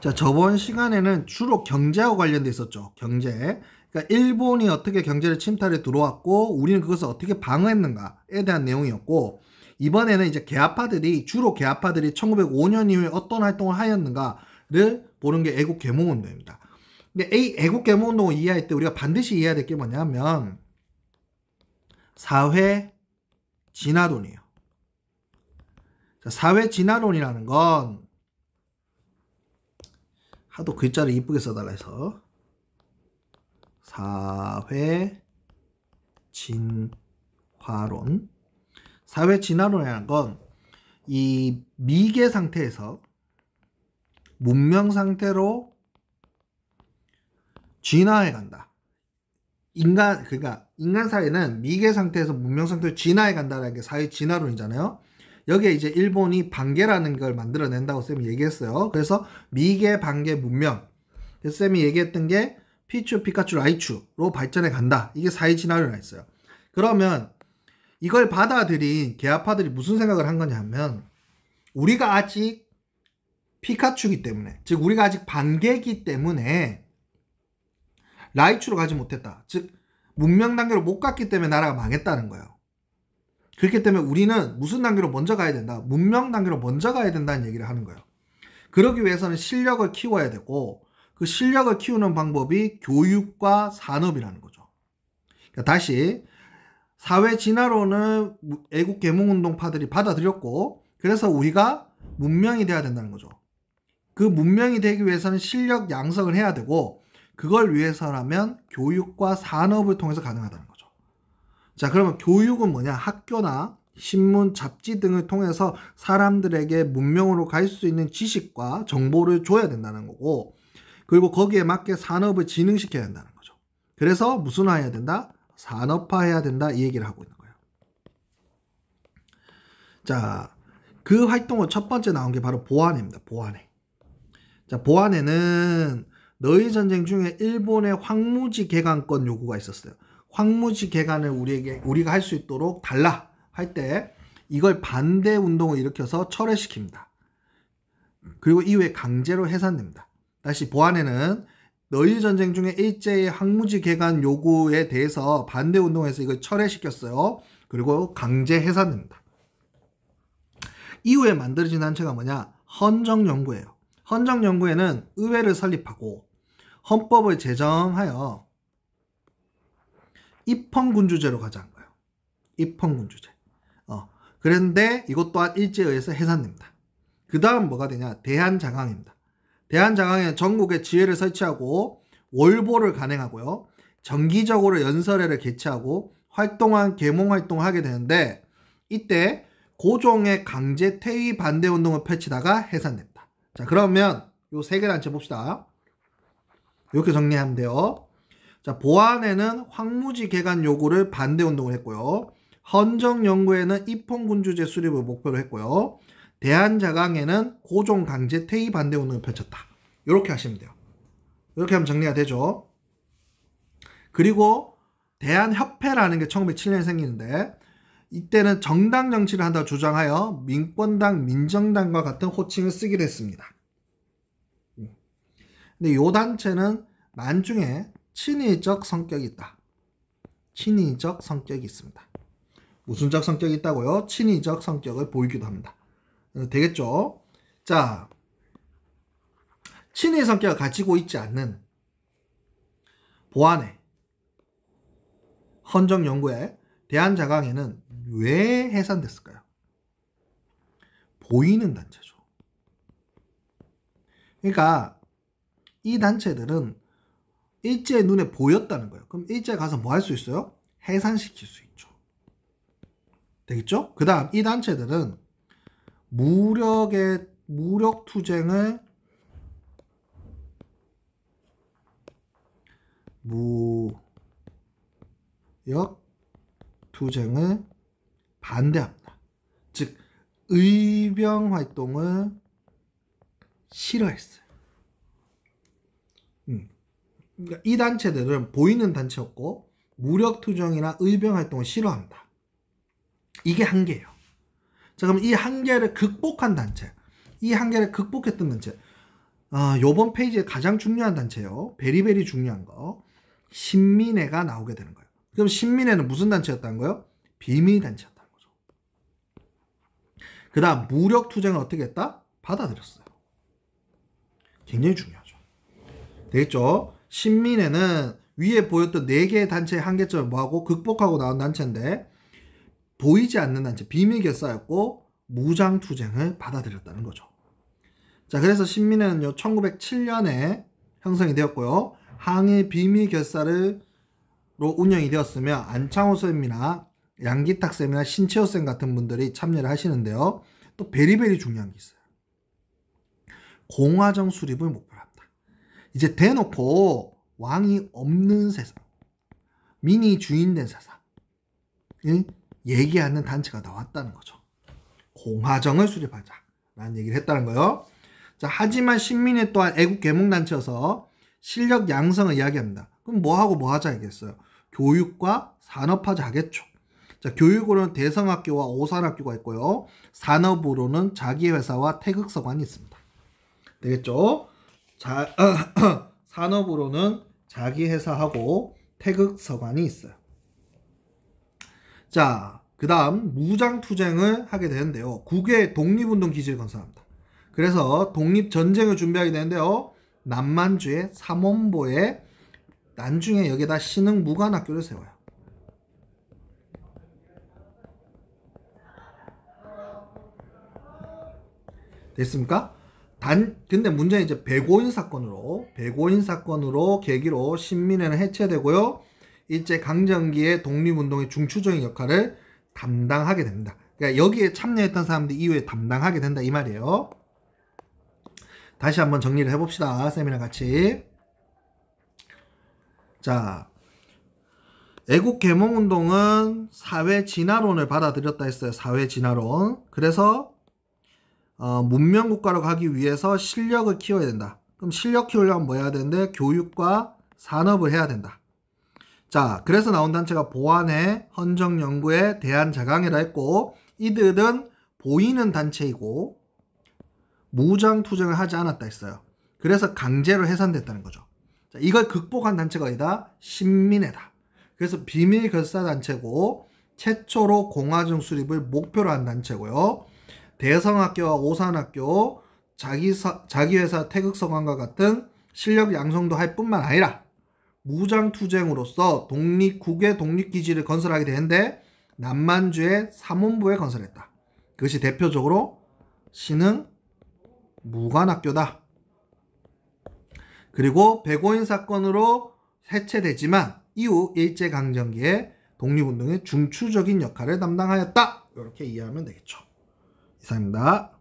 자, 저번 시간에는 주로 경제하고 관련돼 있었죠. 경제. 그러니까 일본이 어떻게 경제를 침탈해 들어왔고 우리는 그것을 어떻게 방어했는가에 대한 내용이었고, 이번에는 이제 주로 계아파들이 1905년 이후에 어떤 활동을 하였는가를 보는 게 애국 계몽운동입니다. 근데 이 애국 계몽운동을 이해할 때 우리가 반드시 이해해야 될 게 뭐냐면 사회 진화론이에요. 자, 사회 진화론이라는 건 하도 글자를 이쁘게 써달라 해서 사회 진화론. 사회 진화론이라는 건 이 미개 상태에서 문명 상태로 진화해 간다. 그러니까 인간 사회는 미개 상태에서 문명 상태로 진화해 간다는 게 사회 진화론이잖아요. 여기에 이제 일본이 반개라는 걸 만들어낸다고 쌤이 얘기했어요. 그래서 미개, 반개, 문명. 그래서 쌤이 얘기했던 게 피추, 피카츄, 라이츄로 발전해 간다. 이게 사회 진화론이라 했어요. 그러면 이걸 받아들인 계아파들이 무슨 생각을 한 거냐 하면, 우리가 아직 피카츄기 때문에, 즉 우리가 아직 반개기 때문에 라이츄로 가지 못했다. 즉 문명 단계로 못 갔기 때문에 나라가 망했다는 거예요. 그렇기 때문에 우리는 무슨 단계로 먼저 가야 된다? 문명 단계로 먼저 가야 된다는 얘기를 하는 거예요. 그러기 위해서는 실력을 키워야 되고, 그 실력을 키우는 방법이 교육과 산업이라는 거죠. 그러니까 다시 사회 진화론을 애국 계몽운동파들이 받아들였고, 그래서 우리가 문명이 돼야 된다는 거죠. 그 문명이 되기 위해서는 실력 양성을 해야 되고, 그걸 위해서라면 교육과 산업을 통해서 가능하다는 거죠. 자, 그러면 교육은 뭐냐? 학교나 신문, 잡지 등을 통해서 사람들에게 문명으로 갈 수 있는 지식과 정보를 줘야 된다는 거고, 그리고 거기에 맞게 산업을 진흥시켜야 한다는 거죠. 그래서 무슨화해야 된다? 산업화해야 된다, 이 얘기를 하고 있는 거예요. 자, 그 활동을 첫 번째 나온 게 바로 보안회입니다. 보안회. 자, 보안회는 너희 전쟁 중에 일본의 황무지 개간권 요구가 있었어요. 황무지 개간을 우리가 할 수 있도록 달라 할 때 이걸 반대 운동을 일으켜서 철회시킵니다. 그리고 이후에 강제로 해산됩니다. 다시 보안회는 너희 전쟁 중에 일제의 황무지 개간 요구에 대해서 반대 운동에서 이걸 철회시켰어요. 그리고 강제 해산됩니다. 이후에 만들어진 단체가 뭐냐? 헌정연구예요. 헌정연구에는 의회를 설립하고 헌법을 제정하여 입헌군주제로 가자는 거예요. 입헌군주제. 그런데 이것 또한 일제에 의해서 해산됩니다. 그 다음 뭐가 되냐? 대한장항입니다. 대한장항에는 전국에 지회를 설치하고 월보를 간행하고요. 정기적으로 연설회를 개최하고 활동한 계몽 활동을 하게 되는데, 이때 고종의 강제 퇴위 반대 운동을 펼치다가 해산됩니다. 자, 그러면 요 세 개 단체 봅시다. 이렇게 정리하면 돼요. 자, 보안회는 황무지 개간 요구를 반대 운동을 했고요. 헌정연구회는 입헌군주제 수립을 목표로 했고요. 대한자강회는 고종 강제 퇴위 반대 운동을 펼쳤다. 이렇게 하시면 돼요. 이렇게 하면 정리가 되죠. 그리고 대한협회라는 게 1907년에 생기는데, 이때는 정당 정치를 한다고 주장하여 민권당, 민정당과 같은 호칭을 쓰기로 했습니다. 근데 이 단체는 만중에 친일적 성격이 있다. 친일적 성격이 있습니다. 무슨적 성격이 있다고요? 친일적 성격을 보이기도 합니다. 되겠죠? 자, 친일 성격을 가지고 있지 않는 보안회, 헌정연구회, 대한자강회는 왜 해산됐을까요? 보이는 단체죠. 그러니까 이 단체들은 일제의 눈에 보였다는 거예요. 그럼 일제에 가서 뭐 할 수 있어요? 해산시킬 수 있죠. 되겠죠? 그 다음 이 단체들은 무력 투쟁을 반대합니다. 즉 의병 활동을 싫어했어요. 그러니까 이 단체들은 보이는 단체였고 무력 투쟁이나 의병 활동을 싫어합니다. 이게 한계예요. 자, 그럼 이 한계를 극복한 단체, 이 한계를 극복했던 단체, 요번 페이지에 가장 중요한 단체요. 베리베리 중요한 거. 신민회가 나오게 되는 거예요. 그럼 신민회는 무슨 단체였다는 거예요? 비밀단체였다는 거죠. 그 다음 무력투쟁을 어떻게 했다? 받아들였어요. 굉장히 중요하죠. 되겠죠? 신민회는 위에 보였던 4개의 단체의 한계점을 뭐하고 극복하고 나온 단체인데 보이지 않는 단체, 비밀결사였고 무장투쟁을 받아들였다는 거죠. 자, 그래서 신민회는요 1907년에 형성이 되었고요. 항일 비밀결사로 운영이 되었으며 안창호 쌤이나 양기탁 쌤이나 신채호 쌤 같은 분들이 참여를 하시는데요. 또 베리베리 중요한 게 있어요. 공화정 수립을 목표로 합니다. 이제 대놓고 왕이 없는 세상, 민이 주인된 세상 얘기하는 단체가 나왔다는 거죠. 공화정을 수립하자라는 얘기를 했다는 거예요. 자, 하지만 신민회 또한 애국개몽단체여서 실력 양성을 이야기합니다. 그럼 뭐하고 뭐하자 얘기했어요. 교육과 산업화자 하겠죠. 자, 교육으로는 대성학교와 오산학교가 있고요. 산업으로는 자기회사와 태극서관이 있습니다. 되겠죠? 자, 산업으로는 자기회사하고 태극서관이 있어요. 자, 그 다음 무장투쟁을 하게 되는데요. 국외 독립운동 기지를 건설합니다. 그래서 독립전쟁을 준비하게 되는데요. 남만주의 삼원보에 나중에 여기다 신흥 무관학교를 세워요. 됐습니까? 근데 문제는 이제 백오인 사건으로 계기로 신민회는 해체되고요. 일제 강점기의 독립운동의 중추적인 역할을 담당하게 됩니다. 그러니까 여기에 참여했던 사람들 이후에 담당하게 된다 이 말이에요. 다시 한번 정리를 해봅시다. 쌤이랑 같이. 자, 애국개몽운동은 사회진화론을 받아들였다 했어요. 사회진화론. 그래서 문명국가로 가기 위해서 실력을 키워야 된다. 그럼 실력 키우려면 뭐 해야 되는데? 교육과 산업을 해야 된다. 자, 그래서 나온 단체가 보안회, 헌정연구회, 대한자강회라 했고 이들은 보이는 단체이고 무장투쟁을 하지 않았다 했어요. 그래서 강제로 해산됐다는 거죠. 자, 이걸 극복한 단체가 어디다? 신민회다. 그래서 비밀결사단체고 최초로 공화정 수립을 목표로 한 단체고요. 대성학교와 오산학교, 자기회사 태극서관과 같은 실력 양성도 할 뿐만 아니라 무장투쟁으로서 국외 독립기지를 건설하게 되는데 남만주의 삼원부에 건설했다. 그것이 대표적으로 신흥 무관학교다. 그리고 백오인 사건으로 해체되지만 이후 일제강점기에 독립운동의 중추적인 역할을 담당하였다. 이렇게 이해하면 되겠죠. 이상입니다.